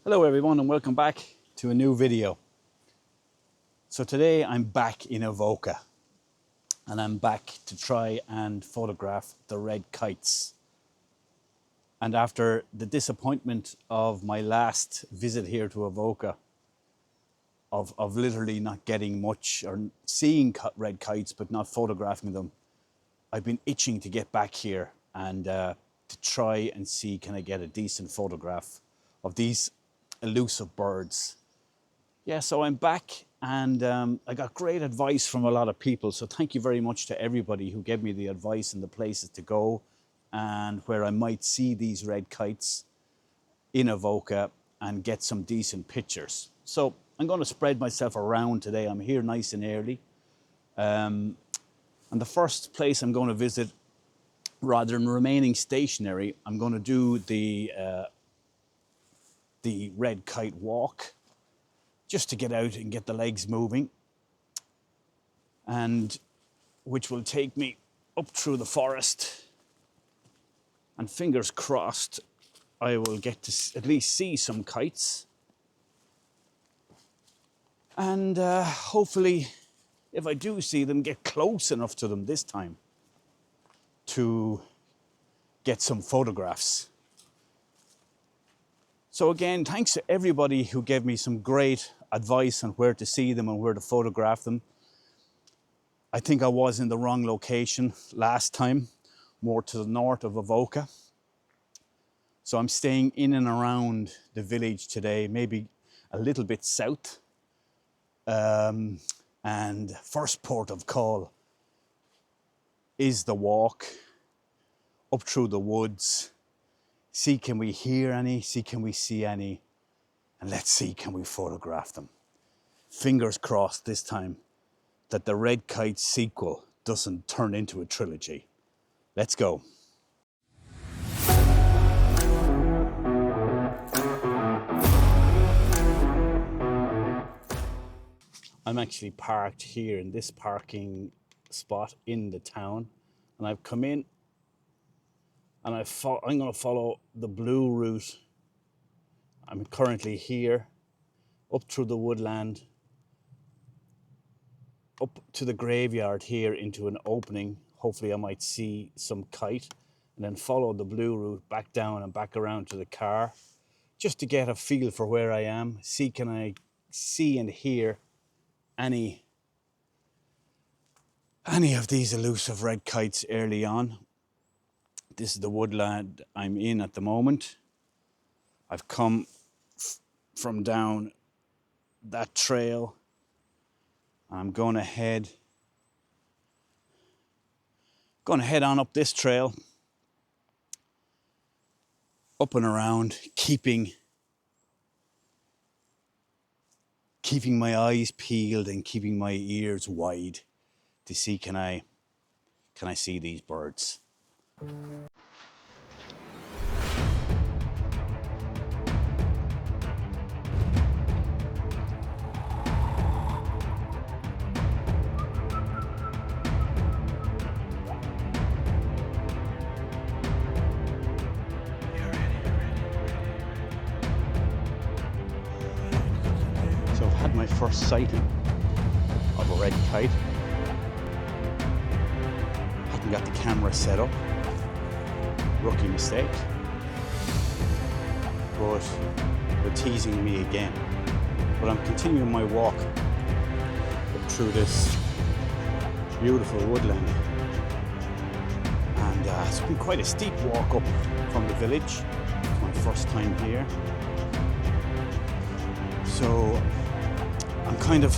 Hello everyone and welcome back to a new video. So today I'm back in Avoca and I'm back to try and photograph the red kites. And after the disappointment of my last visit here to Avoca, of literally not getting much or seeing red kites but not photographing them, I've been itching to get back here and to try and see can I get a decent photograph of these elusive birds. Yeah, so I'm back and I got great advice from a lot of people. So thank you very much to everybody who gave me the advice and the places to go and where I might see these red kites in Avoca and get some decent pictures. So I'm going to spread myself around today. I'm here nice and early. And the first place I'm going to visit, rather than remaining stationary, I'm going to do the red kite walk, just to get out and get the legs moving, and which will take me up through the forest, and fingers crossed I will get to at least see some kites, and hopefully if I do see them, get close enough to them this time to get some photographs. So again, thanks to everybody who gave me some great advice on where to see them and where to photograph them. I think I was in the wrong location last time, more to the north of Avoca. So I'm staying in and around the village today, maybe a little bit south. And first port of call is the walk up through the woods. See, can we hear any? See, can we see any? And let's see, can we photograph them? Fingers crossed this time that the Red Kite sequel doesn't turn into a trilogy. Let's go. I'm actually parked here in this parking spot in the town, and I've come in and I'm going to follow the blue route. I'm currently here, up through the woodland, up to the graveyard here into an opening. Hopefully I might see some kite, and then follow the blue route back down and back around to the car, just to get a feel for where I am. See, can I see and hear any of these elusive red kites early on. This is the woodland I'm in at the moment. I've come from down that trail. I'm going to head on up this trail, up and around, keeping my eyes peeled and keeping my ears wide to see can I see these birds. So I've had my first sighting of a red kite. Hadn't got the camera set up. Rookie mistake. But they're teasing me again. But I'm continuing my walk up through this beautiful woodland. And it's been quite a steep walk up from the village. It's my first time here. So I'm kind of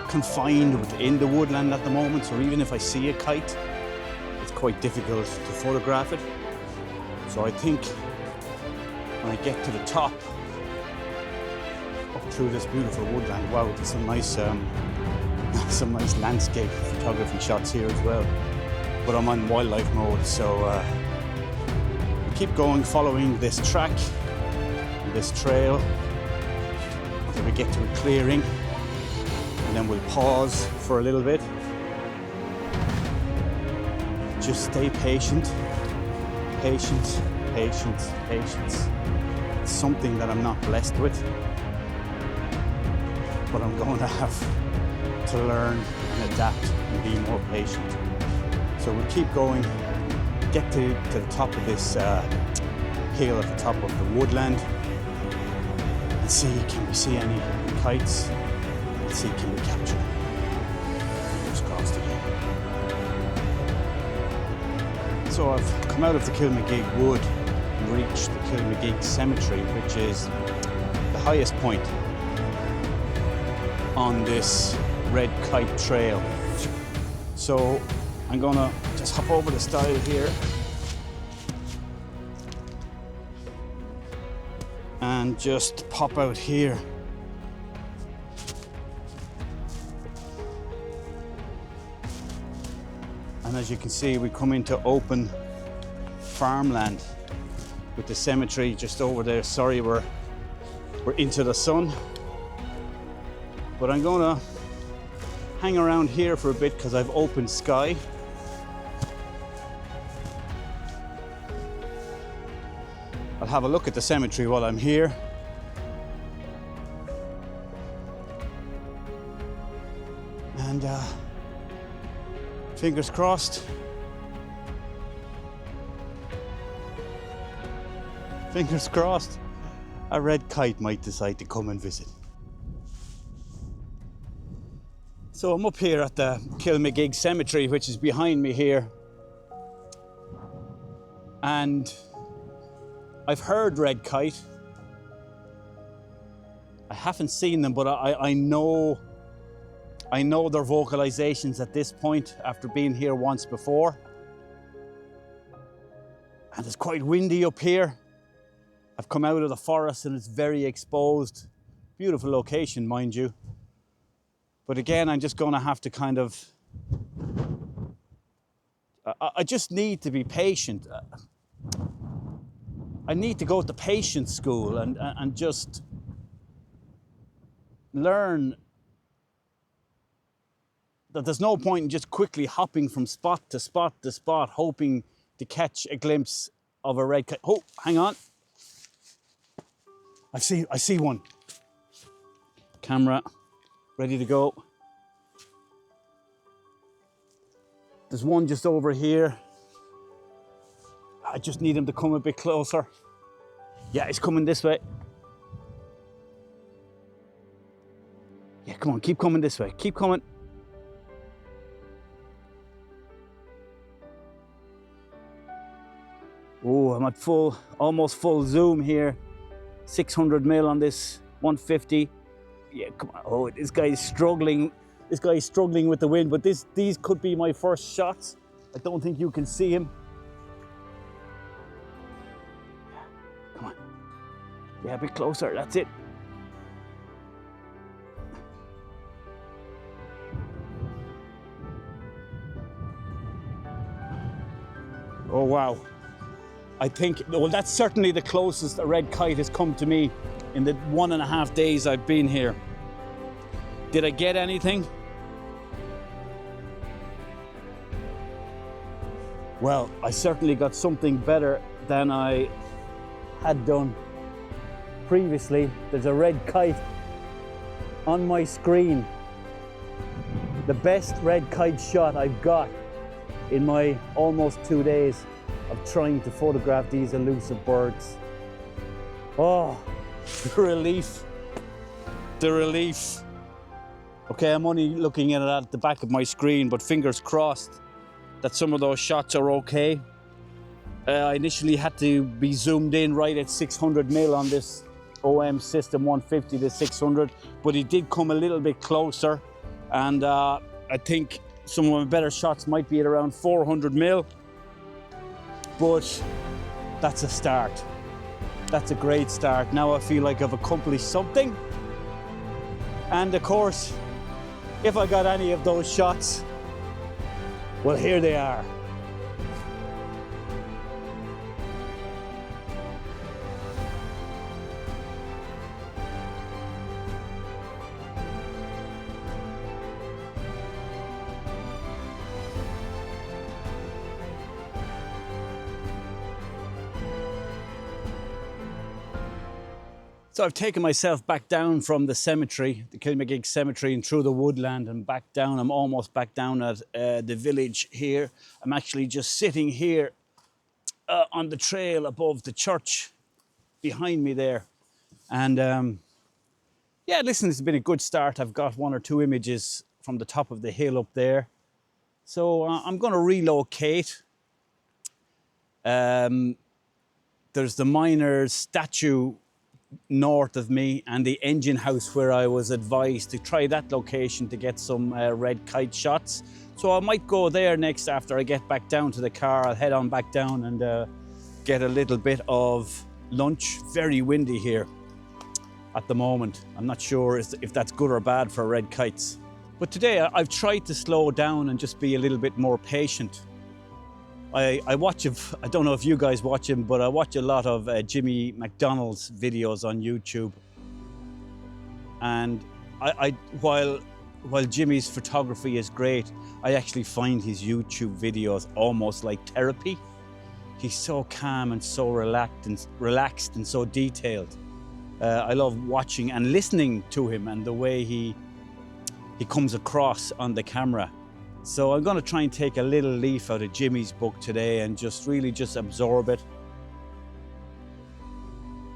confined within the woodland at the moment. So even if I see a kite, it's quite difficult to photograph it. So I think when I get to the top, up through this beautiful woodland, wow, there's some nice landscape photography shots here as well. But I'm on wildlife mode, so I keep going, following this track, this trail, until we get to a clearing, and then we'll pause for a little bit. Just stay patient, patience, patience, patience. It's something that I'm not blessed with, but I'm going to have to learn and adapt and be more patient. So we'll keep going, get to the top of this hill at the top of the woodland and see, can we see any kites? Let's see, can we capture them? Fingers crossed again. So I've come out of the Kilmagig wood and reached the Kilmagig cemetery, which is the highest point on this Red Kite trail. So I'm gonna just hop over the stile here and just pop out here. And as you can see, we come into open farmland with the cemetery just over there. Sorry, we're into the sun, but I'm gonna hang around here for a bit because I've open sky. I'll have a look at the cemetery while I'm here. And fingers crossed. Fingers crossed, a red kite might decide to come and visit. So I'm up here at the Kilmagig cemetery, which is behind me here. And I've heard red kite. I haven't seen them, but I know their vocalizations at this point after being here once before. And it's quite windy up here. I've come out of the forest and it's very exposed. Beautiful location, mind you. But again, I'm just going to have to kind of, I just need to be patient. I need to go to patience school and just learn that there's no point in just quickly hopping from spot to spot to spot, hoping to catch a glimpse of a red kite. Oh, hang on. I see one. Camera, ready to go. There's one just over here. I just need him to come a bit closer. Yeah, he's coming this way. Yeah, come on, keep coming this way. Keep coming. Oh, I'm at full, almost full zoom here. 600 mil on this 150. Yeah, come on. Oh, this guy is struggling. This guy is struggling with the wind, but these could be my first shots. I don't think you can see him. Come on. Yeah, a bit closer. That's it. Oh, wow. I think, well, that's certainly the closest a red kite has come to me in the 1.5 days I've been here. Did I get anything? Well, I certainly got something better than I had done previously. There's a red kite on my screen. The best red kite shot I've got in my almost 2 days of trying to photograph these elusive birds. Oh, the relief. The relief. Okay, I'm only looking at it at the back of my screen, but fingers crossed that some of those shots are okay. I initially had to be zoomed in right at 600 mil on this OM System 150 to 600, but he did come a little bit closer, and I think some of my better shots might be at around 400 mil. But that's a start. That's a great start. Now I feel like I've accomplished something. And of course, if I got any of those shots, well, here they are. So I've taken myself back down from the cemetery, the Kilmagig cemetery, and through the woodland and back down. I'm almost back down at the village here. I'm actually just sitting here on the trail above the church behind me there. And yeah, listen, it's been a good start. I've got 1 or 2 images from the top of the hill up there. So I'm going to relocate. There's the miner's statue north of me and the engine house where I was advised to try that location to get some red kite shots. So I might go there next after I get back down to the car. I'll head on back down and get a little bit of lunch. Very windy here at the moment. I'm not sure if that's good or bad for red kites. But today I've tried to slow down and just be a little bit more patient. I watch, I don't know if you guys watch him, but I watch a lot of Jimmy McDonnell's videos on YouTube. And while Jimmy's photography is great, I actually find his YouTube videos almost like therapy. He's so calm and so relaxed and so detailed. I love watching and listening to him and the way he comes across on the camera. So I'm going to try and take a little leaf out of Jimmy's book today and just really just absorb it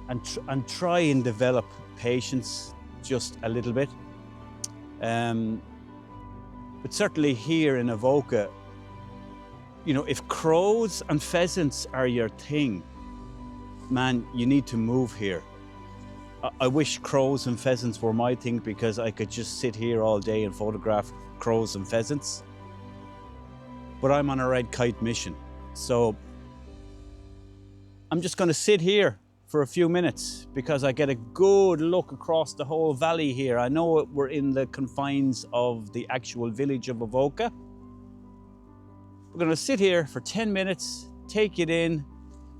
and try and develop patience just a little bit. But certainly here in Avoca, you know, if crows and pheasants are your thing, man, you need to move here. I wish crows and pheasants were my thing because I could just sit here all day and photograph crows and pheasants. But I'm on a red kite mission. So I'm just going to sit here for a few minutes because I get a good look across the whole valley here. I know we're in the confines of the actual village of Avoca. We're going to sit here for 10 minutes, take it in,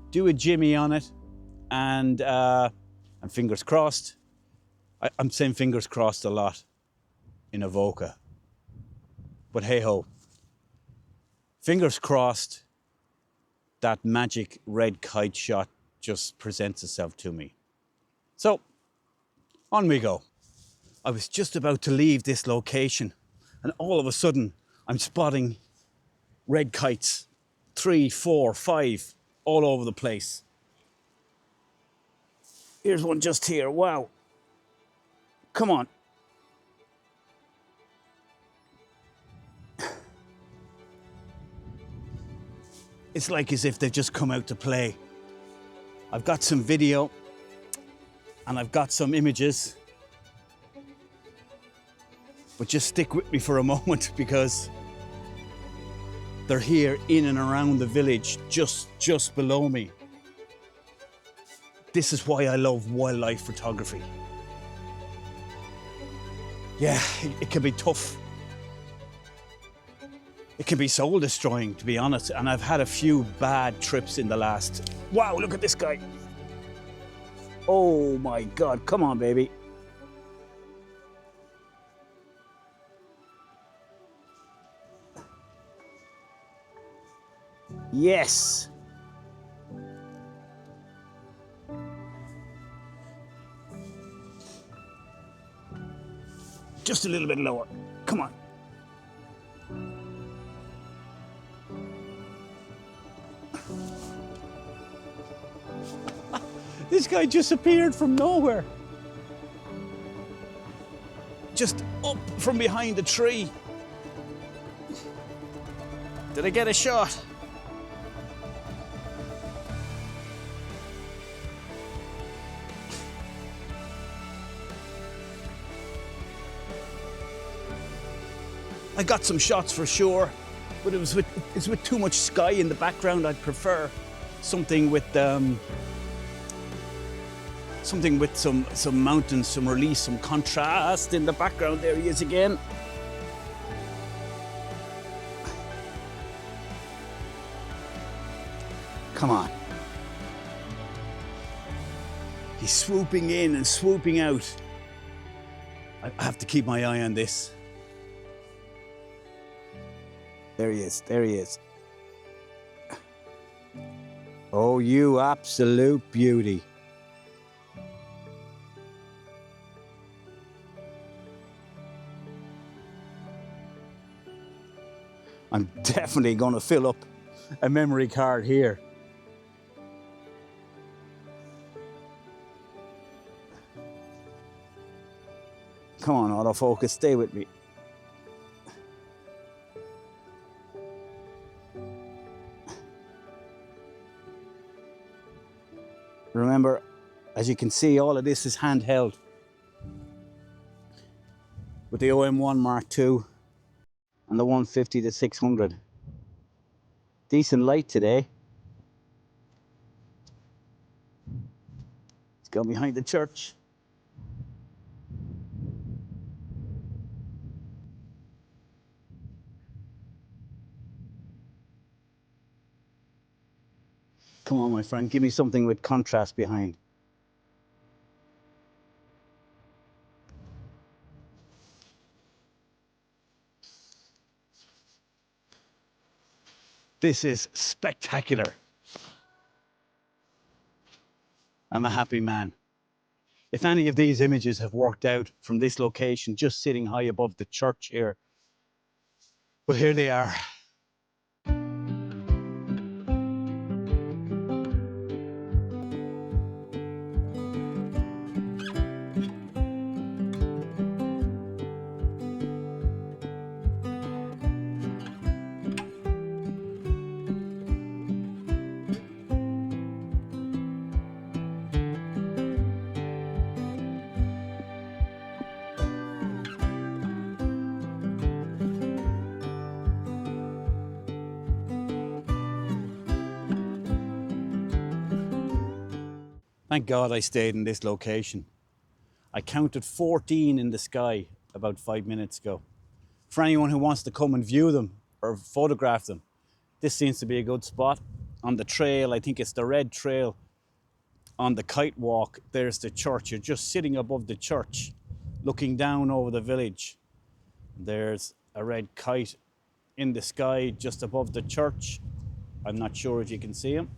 do a Jimmy on it, and fingers crossed. I'm saying fingers crossed a lot in Avoca. But hey ho. Fingers crossed that magic red kite shot just presents itself to me. So, on we go. I was just about to leave this location and all of a sudden I'm spotting red kites, 3, 4, 5, all over the place. Here's one just here, wow. Come on. It's like as if they've just come out to play. I've got some video and I've got some images. But just stick with me for a moment because they're here in and around the village, just below me. This is why I love wildlife photography. Yeah, it can be tough. It can be soul destroying, to be honest. And I've had a few bad trips in the last. Wow, look at this guy. Oh my God, come on, baby. Yes. Just a little bit lower. Come on. This guy just appeared from nowhere. Just up from behind the tree. Did I get a shot? I got some shots for sure, but it's with too much sky in the background. I'd prefer something with some mountains, some release, some contrast in the background. There he is again. Come on. He's swooping in and swooping out. I have to keep my eye on this. There he is, there he is. Oh, you absolute beauty. I'm definitely going to fill up a memory card here. Come on, autofocus, stay with me. Remember, as you can see, all of this is handheld with the OM1 Mark II and the 150 to 600. Decent light today. Let's go behind the church. Come on, my friend, give me something with contrast behind. This is spectacular. I'm a happy man. If any of these images have worked out from this location, just sitting high above the church here, well, here they are. Thank God I stayed in this location. I counted 14 in the sky about 5 minutes ago. For anyone who wants to come and view them or photograph them, this seems to be a good spot. On the trail, I think it's the Red Trail, on the Kite walk, there's the church. You're just sitting above the church, looking down over the village. There's a red kite in the sky just above the church. I'm not sure if you can see him.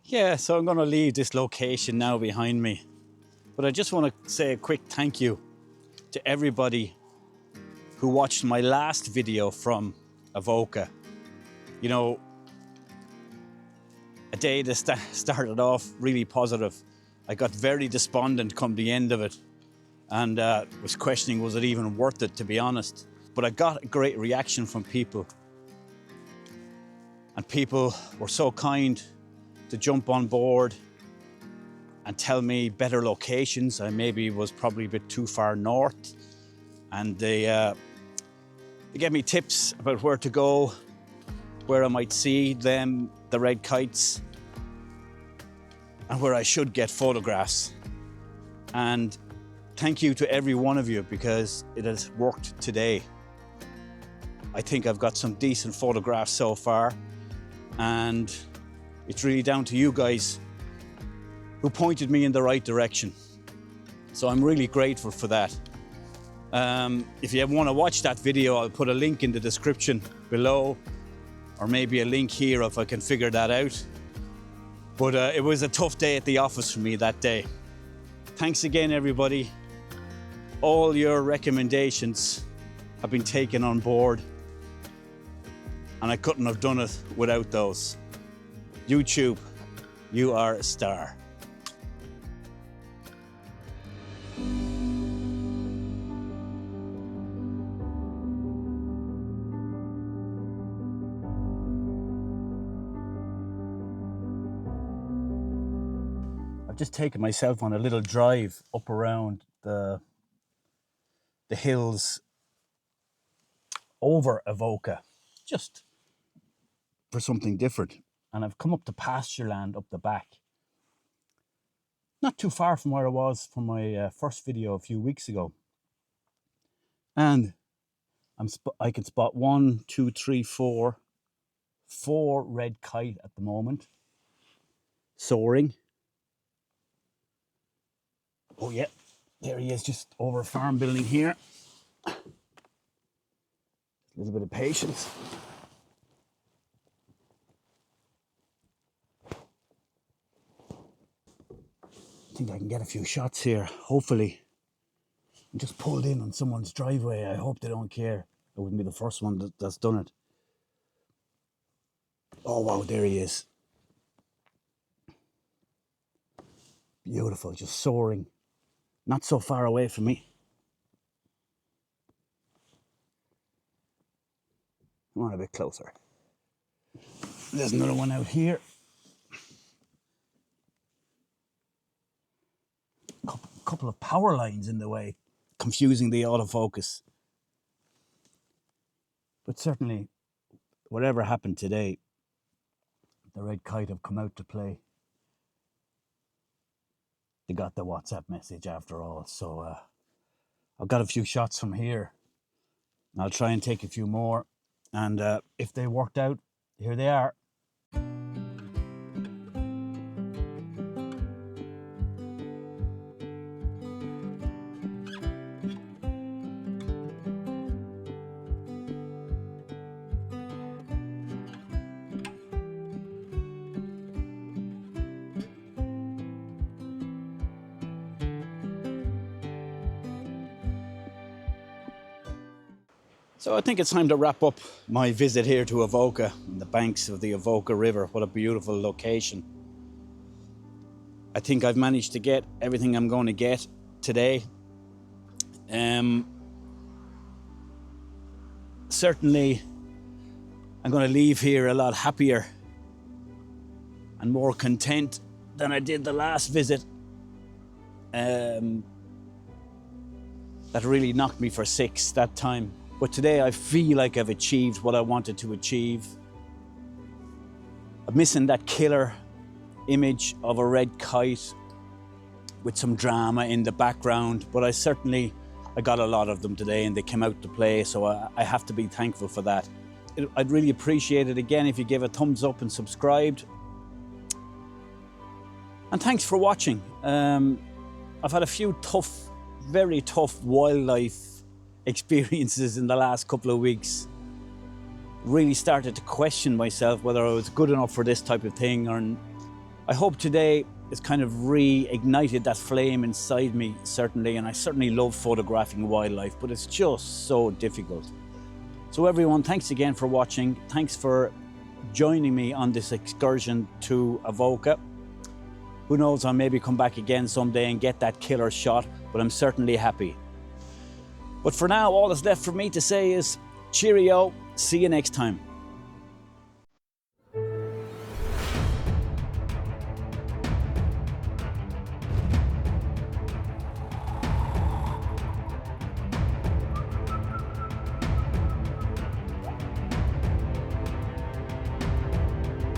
Yeah, so I'm going to leave this location now behind me. But I just want to say a quick thank you to everybody who watched my last video from Avoca. You know, a day that started off really positive. I got very despondent come the end of it and was questioning, was it even worth it, to be honest. But I got a great reaction from people. And people were so kind to jump on board and tell me better locations. I maybe was probably a bit too far north. And they gave me tips about where to go, where I might see them, the red kites, and where I should get photographs. And thank you to every one of you, because it has worked today. I think I've got some decent photographs so far, and it's really down to you guys who pointed me in the right direction. So I'm really grateful for that. If you want to watch that video, I'll put a link in the description below, or maybe a link here if I can figure that out. But it was a tough day at the office for me that day. Thanks again, everybody. All your recommendations have been taken on board, and I couldn't have done it without those. YouTube, you are a star. I've just taken myself on a little drive up around the hills over Avoca, just for something different. And I've come up to pasture land up the back, not too far from where I was from my first video a few weeks ago. And I can spot 1, 2, 3, 4 red kite at the moment, soaring. Oh yeah, there he is, just over a farm building here. A little bit of patience. I think I can get a few shots here, hopefully. I'm just pulled in on someone's driveway. I hope they don't care. It wouldn't be the first one that's done it. Oh wow, there he is. Beautiful, just soaring. Not so far away from me. Come on a bit closer. There's another one out here. Couple of power lines in the way, confusing the autofocus. But certainly, whatever happened today, the Red Kite have come out to play. They got the WhatsApp message after all, so I've got a few shots from here. I'll try and take a few more, and if they worked out, here they are. So I think it's time to wrap up my visit here to Avoca, on the banks of the Avoca River. What a beautiful location. I think I've managed to get everything I'm going to get today. Certainly, I'm going to leave here a lot happier and more content than I did the last visit. That really knocked me for 6 that time. But today I feel like I've achieved what I wanted to achieve. I'm missing that killer image of a red kite with some drama in the background, but I got a lot of them today and they came out to play, so I have to be thankful for that. I'd really appreciate it again if you gave a thumbs up and subscribed. And thanks for watching. I've had a few very tough wildlife experiences in the last couple of weeks. Really started to question myself whether I was good enough for this type of thing, and I hope today it's kind of reignited that flame inside me, certainly, and I certainly love photographing wildlife, but it's just so difficult. So everyone, thanks again for watching. Thanks for joining me on this excursion to Avoca. Who knows, I'll maybe come back again someday and get that killer shot, but I'm certainly happy. But for now, all that's left for me to say is cheerio, see you next time.